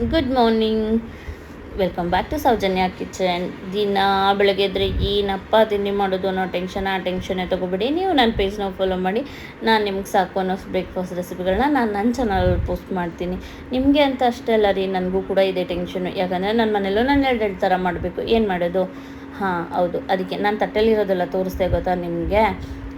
Good morning. Welcome back to Soujanya kitchen. ದಿನ ಬೆಳಗ್ಗೆ ಎದ್ದರೆ ಏನಪ್ಪ ತಿಂಡಿ ಮಾಡೋದು ಅನ್ನೋ ಆ ಟೆನ್ಷನ್ನೇ ತೊಗೊಬೇಡಿ. ನೀವು ನನ್ನ ಪೇಜ್ನ ಫಾಲೋ ಮಾಡಿ. ನಾನು ನಿಮ್ಗೆ ಸಾಕು ಅನ್ನೋ ಬ್ರೇಕ್ಫಾಸ್ಟ್ ರೆಸಿಪಿಗಳನ್ನ ನಾನು ನನ್ನ ಚಾನಲಲ್ಲಿ ಪೋಸ್ಟ್ ಮಾಡ್ತೀನಿ. ನಿಮಗೆ ಅಂತ ಅಷ್ಟೇ ಅಲ್ಲ ರೀ, ನನಗೂ ಕೂಡ ಇದೆ ಟೆನ್ಷನು. ಯಾಕಂದರೆ ನನ್ನ ಮನೇಲೂ ನಾನು ಎರಡು ಥರ ಮಾಡಬೇಕು. ಏನು ಮಾಡೋದು? ಹಾಂ ಹೌದು, ಅದಕ್ಕೆ ನಾನು ತಟ್ಟೆಲಿರೋದೆಲ್ಲ ತೋರಿಸ್ದೆ ಗೊತ್ತಾ ನಿಮಗೆ.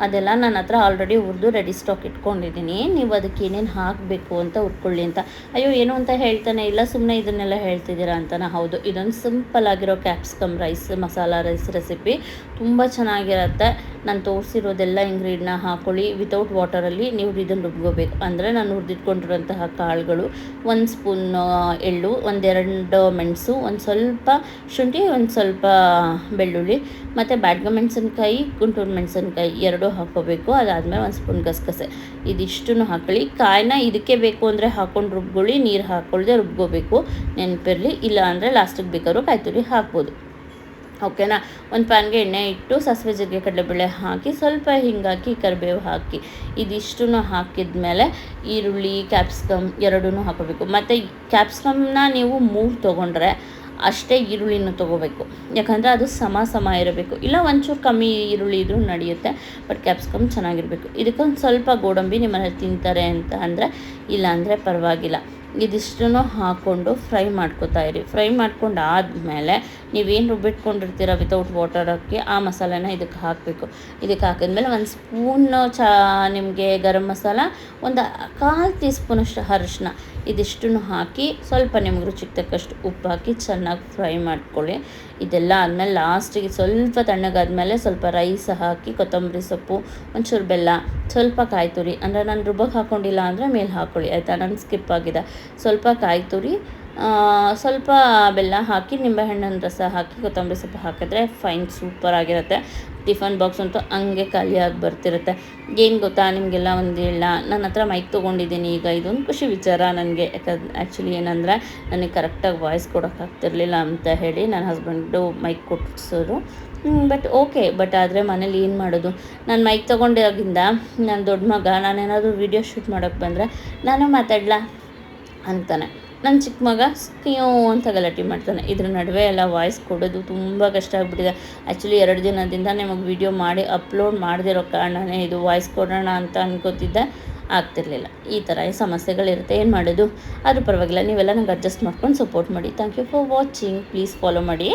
ಅದೆಲ್ಲ ನನ್ನ ಹತ್ರ ಆಲ್ರೆಡಿ ಹುರಿದು ರೆಡಿ ಸ್ಟಾಕ್ ಇಟ್ಕೊಂಡಿದ್ದೀನಿ. ನೀವು ಅದಕ್ಕೆ ಏನೇನು ಹಾಕಬೇಕು ಅಂತ ಹುರ್ಕೊಳ್ಳಿ ಅಂತ. ಅಯ್ಯೋ ಏನು ಅಂತ ಹೇಳ್ತಾನೆ ಇಲ್ಲ, ಸುಮ್ಮನೆ ಇದನ್ನೆಲ್ಲ ಹೇಳ್ತಿದ್ದೀರಾ ಅಂತನಾ? ಹೌದು, ಇದೊಂದು ಸಿಂಪಲ್ ಆಗಿರೋ capsicum rice, masala rice recipe. ತುಂಬ ಚೆನ್ನಾಗಿರುತ್ತೆ. ನಾನು ತೋರಿಸಿರೋದೆಲ್ಲ ಇಂಗ್ರೀಡಿಯನ್ನ ಹಾಕ್ಕೊಳ್ಳಿ. ವಿತೌಟ್ ವಾಟರಲ್ಲಿ ನೀವು ಇದನ್ನು ರುಬ್ಕೋಬೇಕು. ಅಂದರೆ ನಾನು ಹುರಿದಿಟ್ಕೊಂಡಿರುವಂತಹ ಕಾಳುಗಳು, 1 ಸ್ಪೂನ್ ಎಳ್ಳು, 1-2 ಮೆಣಸು, ಒಂದು ಸ್ವಲ್ಪ ಶುಂಠಿ, ಒಂದು ಸ್ವಲ್ಪ ಬೆಳ್ಳುಳ್ಳಿ, ಮತ್ತು ಬ್ಯಾಡ್ಗೆ ಮೆಣಸಿನ್ಕಾಯಿ, ಗುಂಟೂರು ಮೆಣಸಿನ್ಕಾಯಿ ಎರಡೂ ಹಾಕ್ಕೋಬೇಕು. ಅದಾದಮೇಲೆ 1 ಸ್ಪೂನ್ ಗಸಗಸೆ, ಇದಿಷ್ಟನ್ನು ಹಾಕೊಳ್ಳಿ. ಕಾಯಿನ ಇದಕ್ಕೆ ಬೇಕು ಅಂದರೆ ಹಾಕ್ಕೊಂಡು ರುಬ್ಕೊಳ್ಳಿ, ನೀರು ಹಾಕ್ಕೊಳ್ದೆ ರುಬ್ಕೋಬೇಕು, ನೆನಪಿರಲಿ. ಇಲ್ಲ ಅಂದರೆ ಲಾಸ್ಟಿಗೆ ಬೇಕಾದ್ರೂ ಕಾಯಿ ತುರಿ ಹಾಕ್ಬೋದು. ಓಕೆನಾ? ಒಂದು ಪ್ಯಾನ್ಗೆ ಎಣ್ಣೆ ಇಟ್ಟು ಸಾಸಿವೆ ಜೀರಿಗೆ ಕಡಲೆಬೇಳೆ ಹಾಕಿ, ಸ್ವಲ್ಪ ಹಿಂಗಾಕಿ ಕರಿಬೇವು ಹಾಕಿ, ಇದಿಷ್ಟನ್ನು ಹಾಕಿದ ಮೇಲೆ ಈರುಳ್ಳಿ ಕ್ಯಾಪ್ಸಿಕಮ್ ಎರಡೂ ಹಾಕೋಬೇಕು. ಮತ್ತು ಕ್ಯಾಪ್ಸಿಕಮ್ನ ನೀವು 3 ತೊಗೊಂಡ್ರೆ ಅಷ್ಟೇ ಈರುಳ್ಳಿನೂ ತೊಗೋಬೇಕು. ಯಾಕಂದರೆ ಅದು ಸಮ ಇರಬೇಕು. ಇಲ್ಲ ಒಂಚೂರು ಕಮ್ಮಿ ಈರುಳ್ಳಿ ಇದ್ರೂ ನಡೆಯುತ್ತೆ, ಬಟ್ ಕ್ಯಾಪ್ಸಿಕಮ್ ಚೆನ್ನಾಗಿರಬೇಕು. ಇದಕ್ಕೊಂದು ಸ್ವಲ್ಪ ಗೋಡಂಬಿ ನಿಮ್ಮನೇಲಿ ತಿಂತಾರೆ ಅಂತ ಅಂದರೆ, ಇಲ್ಲ ಅಂದರೆ ಪರವಾಗಿಲ್ಲ. ಇದಿಷ್ಟನ್ನು ಹಾಕ್ಕೊಂಡು ಫ್ರೈ ಮಾಡ್ಕೊತಾಯಿರಿ. ಫ್ರೈ ಮಾಡ್ಕೊಂಡು ಆದಮೇಲೆ ನೀವೇನು ರುಬ್ಬಿಟ್ಕೊಂಡಿರ್ತೀರ ವಿತೌಟ್ ವಾಟರ್ ಹಾಕಿ, ಆ ಮಸಾಲೆನ ಇದಕ್ಕೆ ಹಾಕಬೇಕು. ಇದಕ್ಕೆ ಹಾಕಿದ್ಮೇಲೆ 1 ಸ್ಪೂನ್ ನಿಮಗೆ ಗರಂ ಮಸಾಲ, ಒಂದು 1/4 ಟೀ ಸ್ಪೂನಷ್ಟು ಅರಿಶಿನ, ಇದಿಷ್ಟನ್ನು ಹಾಕಿ ಸ್ವಲ್ಪ ನಿಮ್ಗೆ ರುಚಿಗೆ ತಕ್ಕಷ್ಟು ಉಪ್ಪು ಹಾಕಿ ಚೆನ್ನಾಗಿ ಫ್ರೈ ಮಾಡ್ಕೊಳ್ಳಿ. ಇದೆಲ್ಲ ಆದಮೇಲೆ ಲಾಸ್ಟಿಗೆ ಸ್ವಲ್ಪ ತಣ್ಣಗಾದ್ಮೇಲೆ ಸ್ವಲ್ಪ ರೈಸ್ ಹಾಕಿ, ಕೊತ್ತಂಬರಿ ಸೊಪ್ಪು, ಒಂಚೂರು ಬೆಲ್ಲ, ಸ್ವಲ್ಪ ಕಾಯಿ ತುರಿ, ಅಂದರೆ ನಾನು ರುಬ್ಬಕ್ಕೆ ಹಾಕ್ಕೊಂಡಿಲ್ಲ ಅಂದರೆ ಮೇಲೆ ಹಾಕ್ಕೊಳ್ಳಿ ಆಯಿತಾ, ನಾನು ಸ್ಕಿಪ್ ಆಗಿದೆ. ಸ್ವಲ್ಪ ಕಾಯಿ ತುರಿ, ಸ್ವಲ್ಪ ಬೆಲ್ಲ ಹಾಕಿ, ನಿಂಬೆಹಣ್ಣಿನ ರಸ ಹಾಕಿ, ಕೊತ್ತಂಬರಿ ಸೊಪ್ಪು ಹಾಕಿದ್ರೆ ಫೈನ್, ಸೂಪರಾಗಿರುತ್ತೆ. ಟಿಫನ್ ಬಾಕ್ಸ್ ಅಂತೂ ಹಂಗೆ ಖಾಲಿಯಾಗಿ ಬರ್ತಿರುತ್ತೆ. ಏನು ಗೊತ್ತಾ ನಿಮಗೆಲ್ಲ ಒಂದು ಹೇಳ, ನನ್ನ ಹತ್ರ ಮೈಕ್ ತೊಗೊಂಡಿದ್ದೀನಿ ಈಗ. ಇದೊಂದು ಖುಷಿ ವಿಚಾರ ನನಗೆ. ಯಾಕಂದ್ರೆ ಆ್ಯಕ್ಚುಲಿ ಏನಂದರೆ ನನಗೆ ಕರೆಕ್ಟಾಗಿ ವಾಯ್ಸ್ ಕೊಡೋಕ್ಕಾಗ್ತಿರ್ಲಿಲ್ಲ ಅಂತ ಹೇಳಿ ನನ್ನ ಹಸ್ಬೆಂಡು ಮೈಕ್ ಕೊಟ್ಟಿಸೋರು. ಬಟ್ ಓಕೆ, ಬಟ್ ಆದರೆ ಮನೇಲಿ ಏನು ಮಾಡೋದು? ನಾನು ಮೈಕ್ ತೊಗೊಂಡಾಗಿಂದ ನನ್ನ ದೊಡ್ಡ ಮಗ ನಾನೇನಾದರೂ ವೀಡಿಯೋ ಶೂಟ್ ಮಾಡೋಕ್ಕೆ ಬಂದರೆ ನಾನು ಮಾತಾಡಲಾ ಅಂತಾನೆ. ನನ್ನ ಚಿಕ್ಕ ಮಗ ಸ್ಕಿಯೋ ಅಂತ ಗಲಾಟೆ ಮಾಡ್ತಾನೆ. ಇದ್ರ ನಡುವೆ ಎಲ್ಲ ವಾಯ್ಸ್ ಕೊಡೋದು ತುಂಬ ಕಷ್ಟ ಆಗಿಬಿಟ್ಟಿದೆ. ಆ್ಯಕ್ಚುಲಿ 2 ದಿನದಿಂದ ನಿಮಗೆ ವೀಡಿಯೋ ಮಾಡಿ ಅಪ್ಲೋಡ್ ಮಾಡದಿರೋ ಕಾರಣನೇ ಇದು. ವಾಯ್ಸ್ ಕೊಡೋಣ ಅಂತ ಅನ್ಕೋತಿದ್ದೆ, ಆಗ್ತಿರ್ಲಿಲ್ಲ. ಈ ಥರ ಸಮಸ್ಯೆಗಳಿರುತ್ತೆ, ಏನು ಮಾಡೋದು? ಆದರೂ ಪರವಾಗಿಲ್ಲ, ನೀವೆಲ್ಲ ನಂಗೆ ಅಡ್ಜಸ್ಟ್ ಮಾಡ್ಕೊಂಡು ಸಪೋರ್ಟ್ ಮಾಡಿ. Thank you for watching. Please follow ಮಾಡಿ.